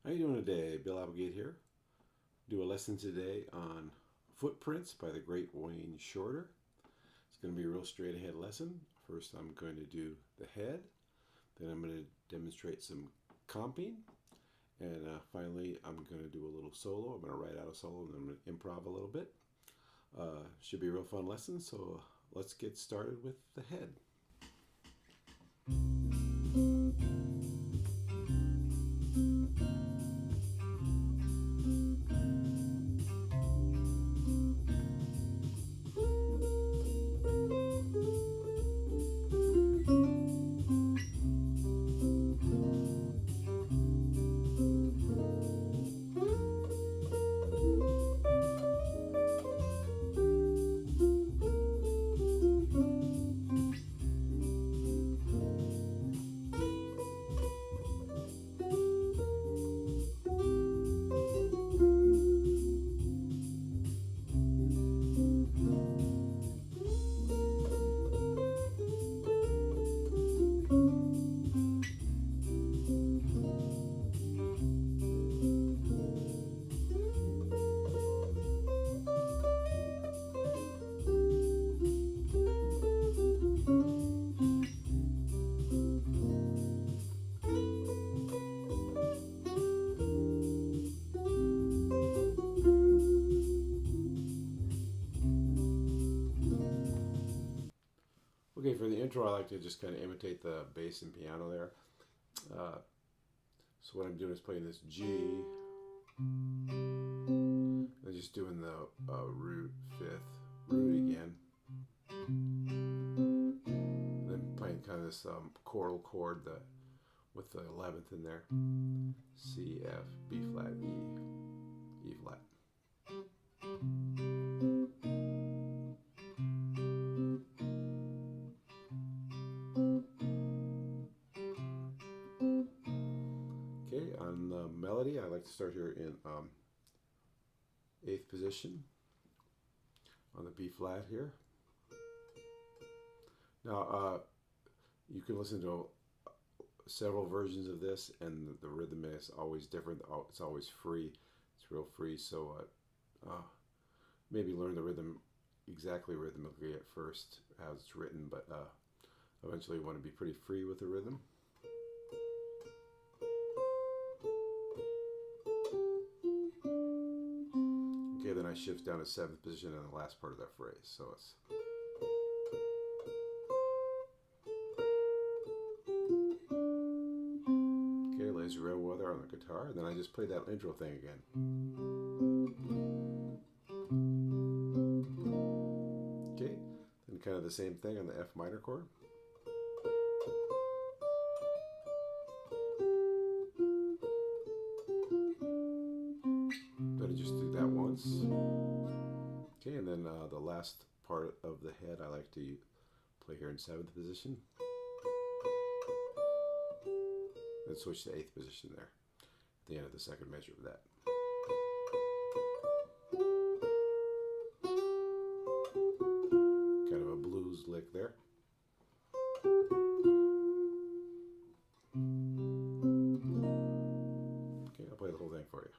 How you doing today? Bill Applegate here. Do a lesson today on Footprints by the great Wayne Shorter. It's going to be a real straight ahead lesson. First I'm going to do the head, then I'm going to demonstrate some comping, and finally I'm going to do a little solo. I'm going to write out a solo and then I'm going to improv a little bit. Should be a real fun lesson, so let's get started with the head. Okay, for the intro, I like to just kind of imitate the bass and piano there. So what I'm doing is playing this G, and just doing the root fifth, root again, and then playing kind of this chordal chord with the 11th in there. C, F, B flat, E flat. Okay, on the melody, I like to start here in 8th position on the B flat here. Now, you can listen to several versions of this, and the rhythm is always different. It's always free. It's real free, so maybe learn the rhythm exactly rhythmically at first as it's written, but eventually you want to be pretty free with the rhythm. Okay, then I shift down to 7th position in the last part of that phrase. So it's okay, Lazy Red Weather on the guitar, and then I just play that intro thing again. Okay, then kind of the same thing on the F minor chord. Then I just do that once. Okay, and then the last part of the head I like to play here in 7th position. Then switch to 8th position there at the end of the second measure of that. Kind of a blues lick there. Okay, I'll play the whole thing for you.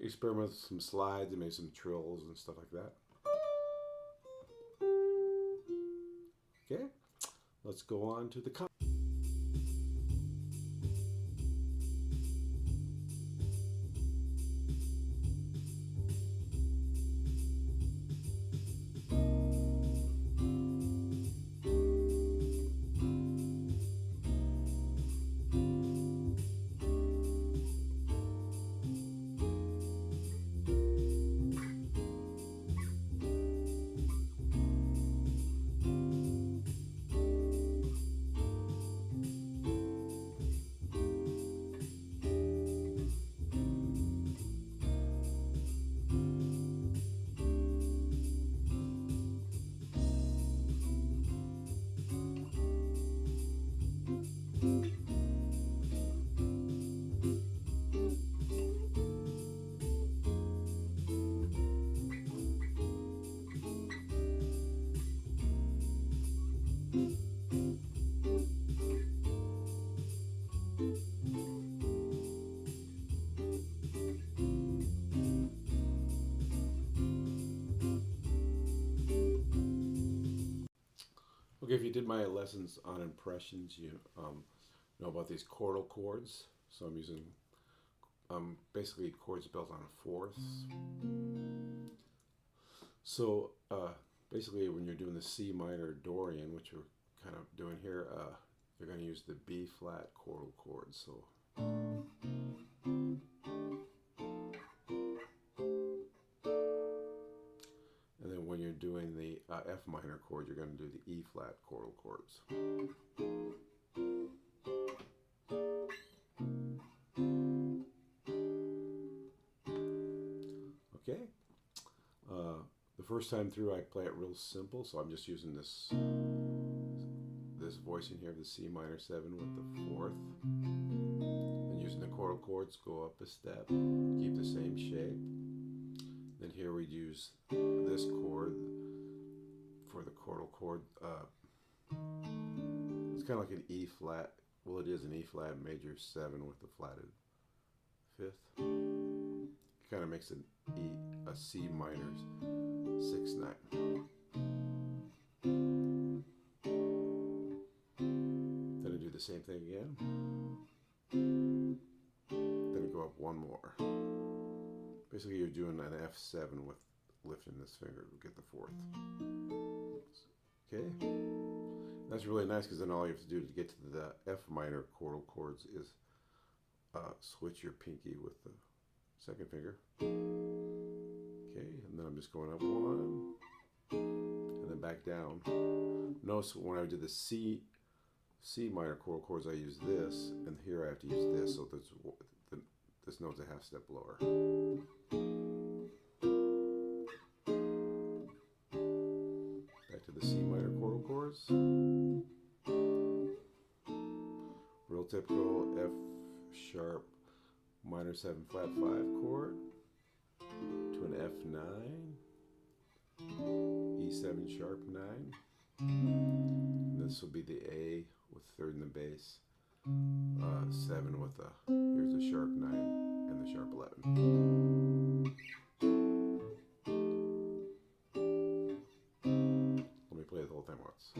Experiment with some slides and maybe some trills and stuff like that. Okay, let's go on to the Okay, if you did my lessons on impressions, you know about these Quartal chords. So I'm using basically chords built on fourths. So basically when you're doing the C minor Dorian, which we're kind of doing here, you're going to use the B flat Quartal chord. So and then when you're doing the F minor chord, you're going to do the E flat Quartal chords. Okay. The first time through I play it real simple, so I'm just using this voicing here of the C minor 7 with the fourth. And using the Quartal chords, go up a step, keep the same shape. Then here we use this chord for the Quartal chord. It's kind of like an E flat. Well, it is an E flat major 7 with the flatted fifth. It kind of makes an a C minor 6/9. Then I do the same thing again. Then I go up one more. Basically, you're doing an F7 with lifting this finger to get the fourth. Okay, that's really nice because then all you have to do to get to the F minor Quartal chords is switch your pinky with the second finger. Okay, and then I'm just going up one, and then back down. Notice when I did the C minor Quartal chords, I use this, and here I have to use this, so this note's a half step lower. Back to the C minor Quartal chords. Real typical F sharp minor 7 flat 5 chord to an F9, E7 sharp 9. This will be the A with third in the bass, 7 with here's the sharp 9 and the sharp 11. Let me play the whole thing once.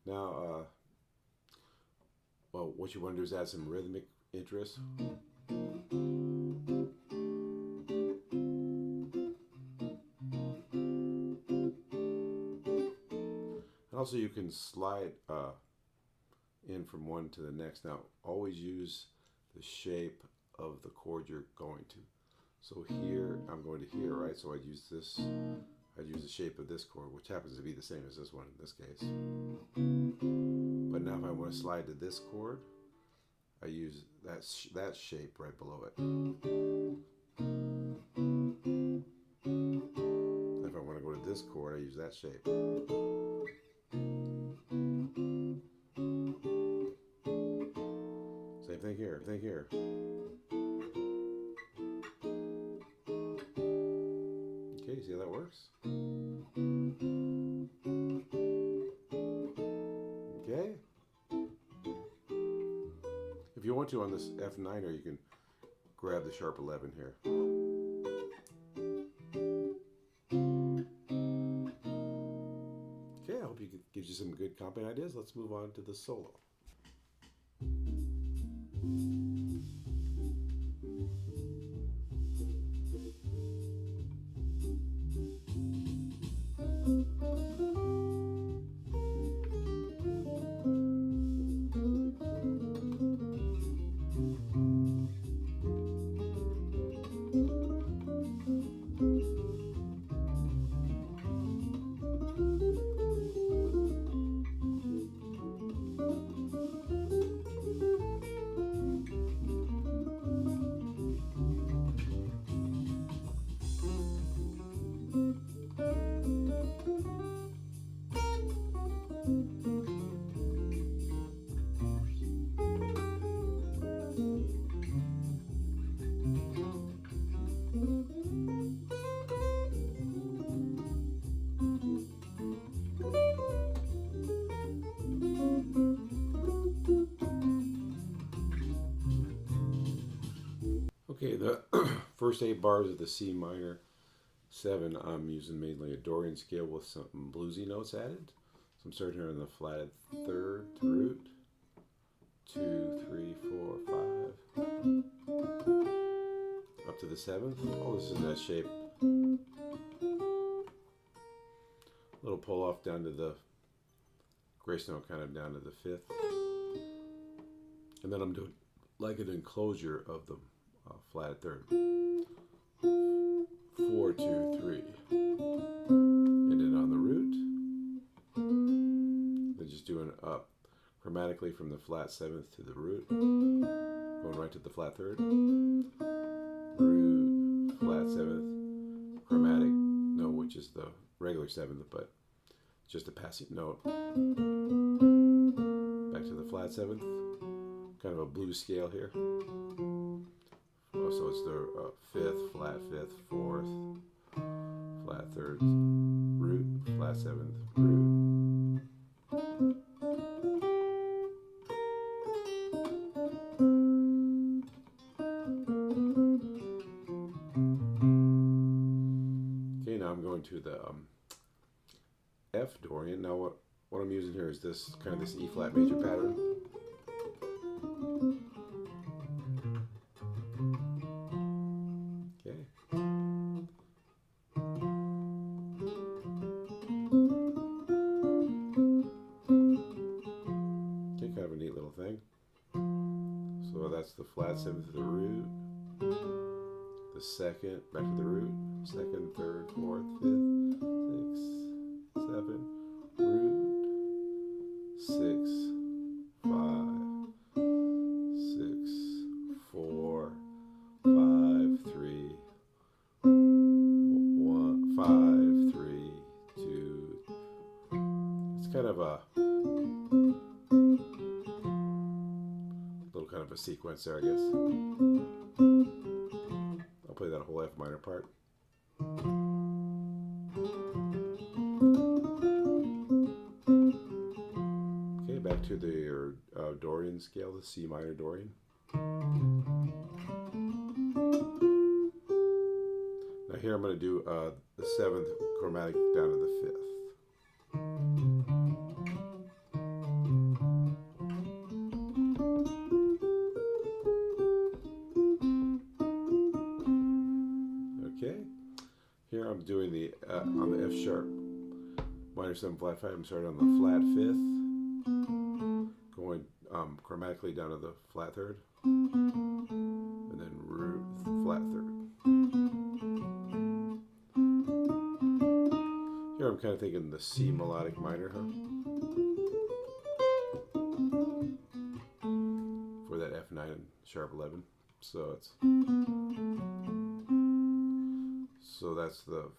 Now, well, what you want to do is add some rhythmic interest. And also you can slide in from one to the next. Now, always use the shape of the chord you're going to. So here, I'm going to here, right? So I'd use this. I'd use the shape of this chord, which happens to be the same as this one in this case. But now if I want to slide to this chord, I use that shape right below it. If I want to go to this chord, I use that shape. Same thing here, same thing here. Okay, see how that works? Okay. If you want to on this F9er, you can grab the sharp 11 here. Okay, I hope it gives you some good comping ideas. Let's move on to the solo. first 8 bars of the C minor 7, I'm using mainly a Dorian scale with some bluesy notes added. So I'm starting here on the flatted 3rd to root. 2, 3, 4, 5. Up to the 7th. Oh, this is that shape. Little pull off down to the grace note, kind of down to the 5th. And then I'm doing like an enclosure of the flatted 3rd. 4, 2, 3. And then on the root, then just doing it up chromatically from the flat 7th to the root, going right to the flat 3rd, root, flat 7th, chromatic note, which is the regular 7th, but just a passing note, back to the flat 7th, kind of a blues scale here. Oh, so it's the 5th, flat 5th, 4th, flat 3rd, root, flat 7th, root. Okay, now I'm going to the F Dorian. Now what I'm using here is this kind of this E flat major pattern. Okay. Okay, kind of a neat little thing. So that's the flat 7th to the root, the 2nd, back to the root, 2nd, 3rd, 4th, 5th, 6, 7, root, 6, 5, 6, 4, 5, 3, 1, 5, 3, 2. It's kind of a little kind of a sequence there, I guess. I'll play that whole F minor part. Okay, back to the Dorian scale, the C minor Dorian. Now here I'm going to do the 7th chromatic down to the 5th. Okay, here I'm doing the on the F sharp minor 7 flat 5. I'm starting on the flat 5th, going chromatically down to the flat 3rd, and then root, flat 3rd. Here I'm kind of thinking the C melodic minor, for that F9 and sharp 11. So that's the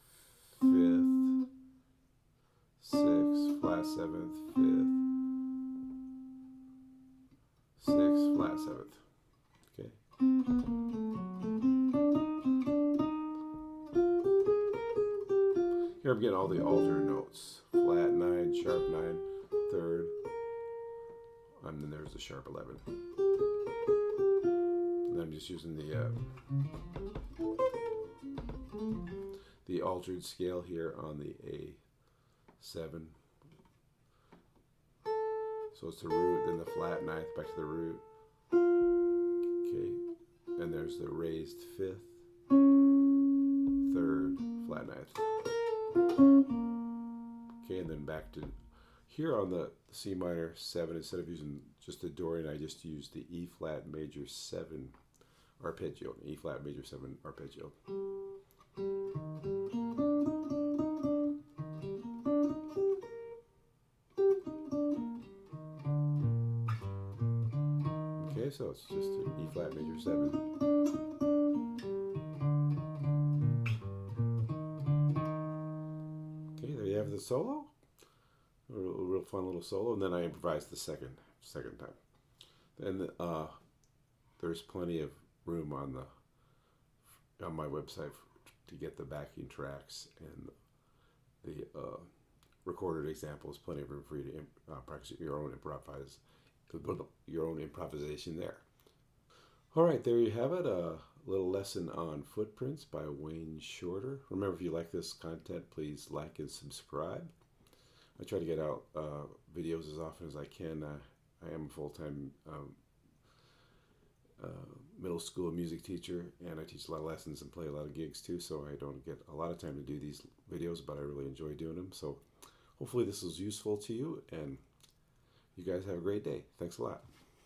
5th, 6th, flat 7th, 5th, 6th, flat 7th. Okay. Here I'm getting all the alternate notes. Flat 9, sharp 9, 3rd, and then there's the sharp 11. And I'm just using the altered scale here on the A7. So it's the root, then the flat 9th, back to the root. Okay, and there's the raised 5th, 3rd, flat 9th. Okay, and then back to here on the C minor 7, instead of using just the Dorian, I just used the E flat major 7 arpeggio, E flat major 7 arpeggio. Okay, so it's just an E flat major 7. Okay, there you have the solo. A real fun little solo, and then I improvised the second time. And there's plenty of room on my website to get the backing tracks and the recorded examples. Plenty of room for you to practice your own improvisation there. All right, there you have it. little lesson on footprints by Wayne Shorter. Remember, if you like this content, please like and subscribe. I try to get out videos as often as I can. I am a full-time middle school music teacher, and I teach a lot of lessons and play a lot of gigs too, so I don't get a lot of time to do these videos, but I really enjoy doing them. So hopefully this was useful to you, and you guys have a great day. Thanks a lot.